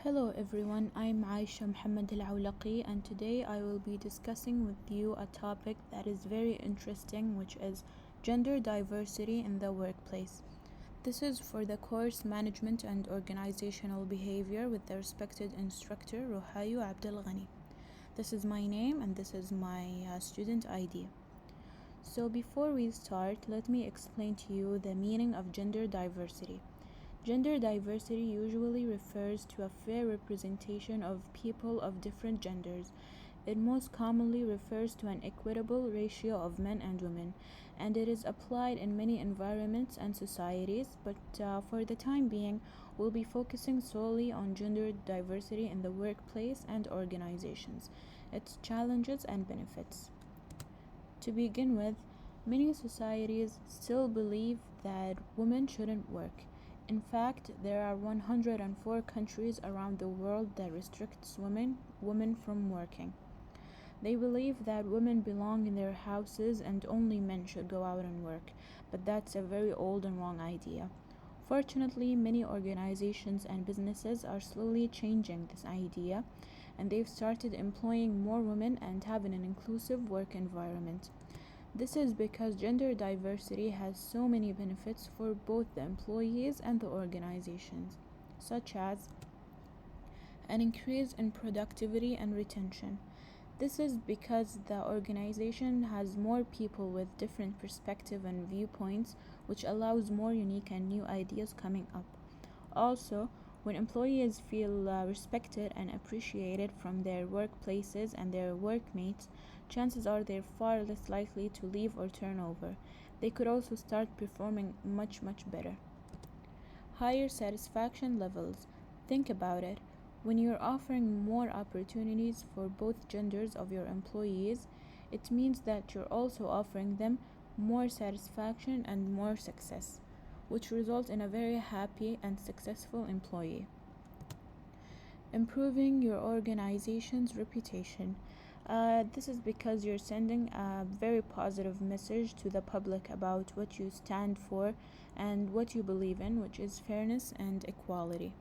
Hello everyone, I'm Aisha Mohammed Al-Awlaqi, and today I will be discussing with you a topic that is very interesting, which is gender diversity in the workplace. This is for the course Management and Organizational Behavior with the respected instructor Ruhayu Abdel Ghani. This is my name and this is my student ID. So before we start, let me explain to you the meaning of gender diversity. Gender diversity usually refers to a fair representation of people of different genders. It most commonly refers to an equitable ratio of men and women, and it is applied in many environments and societies, but for the time being, we'll be focusing solely on gender diversity in the workplace and organizations, its challenges and benefits. To begin with, many societies still believe that women shouldn't work. In fact, there are 104 countries around the world that restricts women from working. They believe that women belong in their houses and only men should go out and work, but that's a very old and wrong idea. Fortunately, many organizations and businesses are slowly changing this idea, and they've started employing more women and having an inclusive work environment. This is because gender diversity has so many benefits for both the employees and the organizations, such as an increase in productivity and retention. This is because the organization has more people with different perspectives and viewpoints, which allows more unique and new ideas coming up. Also, when employees feel respected and appreciated from their workplaces and their workmates, chances are they're far less likely to leave or turn over. They could also start performing much better. Higher satisfaction levels. Think about it. When you're offering more opportunities for both genders of your employees, it means that you're also offering them more satisfaction and more success, which results in a very happy and successful employee. Improving your organization's reputation. This is because you're sending a very positive message to the public about what you stand for and what you believe in, which is fairness and equality.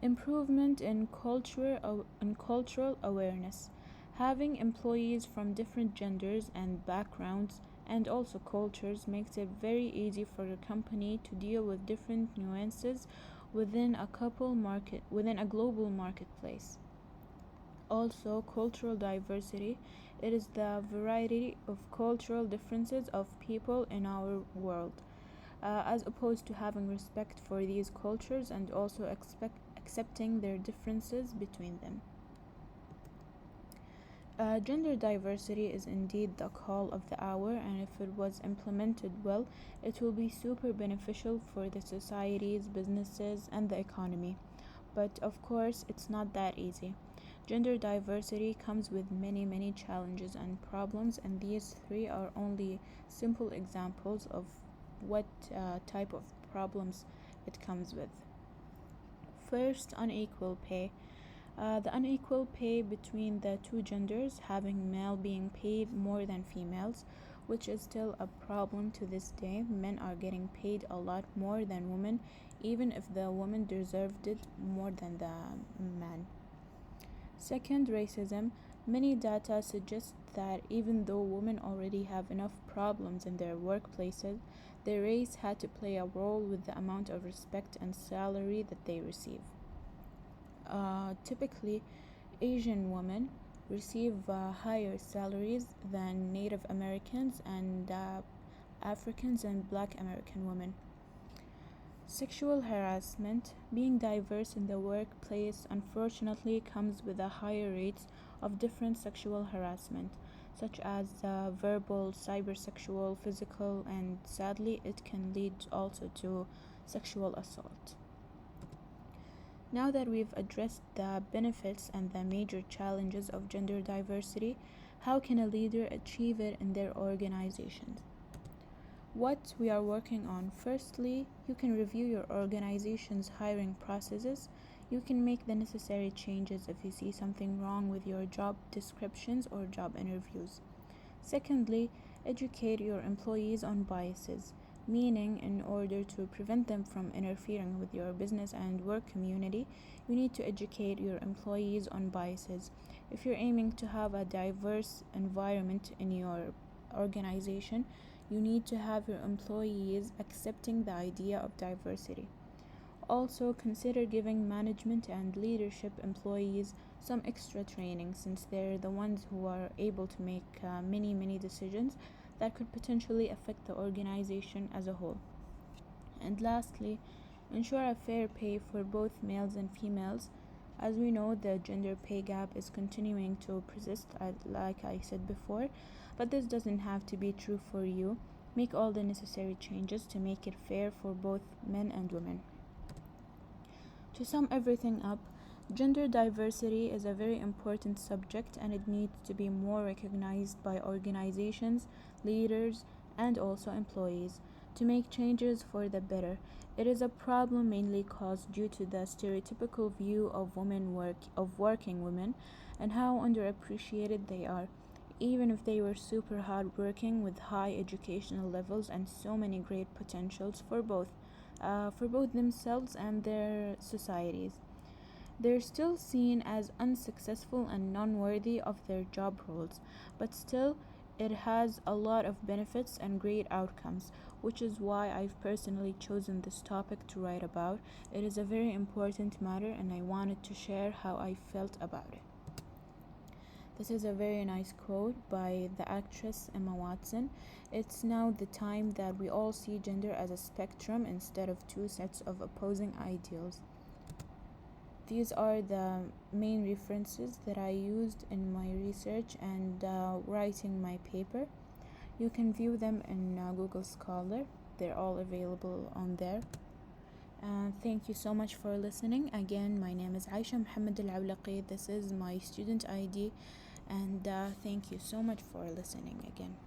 Improvement in cultural awareness. Having employees from different genders and backgrounds and also cultures makes it very easy for your company to deal with different nuances within a global marketplace. Also, cultural diversity. It is the variety of cultural differences of people in our world, as opposed to having respect for these cultures and also accepting their differences between them. Gender diversity is indeed the call of the hour, and if it was implemented well, it will be super beneficial for the societies, businesses, and the economy. But of course, it's not that easy. Gender diversity comes with many challenges and problems, and these three are only simple examples of what type of problems it comes with. First, unequal pay. The unequal pay between the two genders, having male being paid more than females, which is still a problem to this day. Men are getting paid a lot more than women, even if the woman deserved it more than the man. Second, racism. Many data suggest that even though women already have enough problems in their workplaces, their race had to play a role with the amount of respect and salary that they receive. Typically, Asian women receive higher salaries than Native Americans and Africans and Black American women. Sexual harassment. Being diverse in the workplace unfortunately comes with a higher rates of different sexual harassment, such as verbal, cybersexual, physical, and sadly, it can lead also to sexual assault. Now that we've addressed the benefits and the major challenges of gender diversity, how can a leader achieve it in their organizations? What we are working on. Firstly, you can review your organization's hiring processes. You can make the necessary changes if you see something wrong with your job descriptions or job interviews. Secondly, educate your employees on biases. meaning in order to prevent them from interfering with your business and work community, you need to educate your employees on biases. If you're aiming to have a diverse environment in your organization, you need to have your employees accepting the idea of diversity. Also, consider giving management and leadership employees some extra training, since they're the ones who are able to make many decisions that could potentially affect the organization as a whole. And lastly, ensure a fair pay for both males and females. As we know, the gender pay gap is continuing to persist, like I said before, but this doesn't have to be true for you. Make all the necessary changes to make it fair for both men and women. To sum everything up, gender diversity is a very important subject and it needs to be more recognized by organizations, leaders, and also employees to make changes for the better. It is a problem mainly caused due to the stereotypical view of working women and how underappreciated they are, even if they were super hardworking with high educational levels and so many great potentials for both themselves and their societies. They're still seen as unsuccessful and non-worthy of their job roles, but still, it has a lot of benefits and great outcomes, which is why I've personally chosen this topic to write about. It is a very important matter, and I wanted to share how I felt about it. This is a very nice quote by the actress Emma Watson. It's now the time that we all see gender as a spectrum instead of two sets of opposing ideals. These are the main references that I used in my research and writing my paper. You can view them in Google Scholar. They're all available on there. Thank you so much for listening. Again, my name is Aisha Mohammed Al-Awlaqi. This is my student ID, and thank you so much for listening again.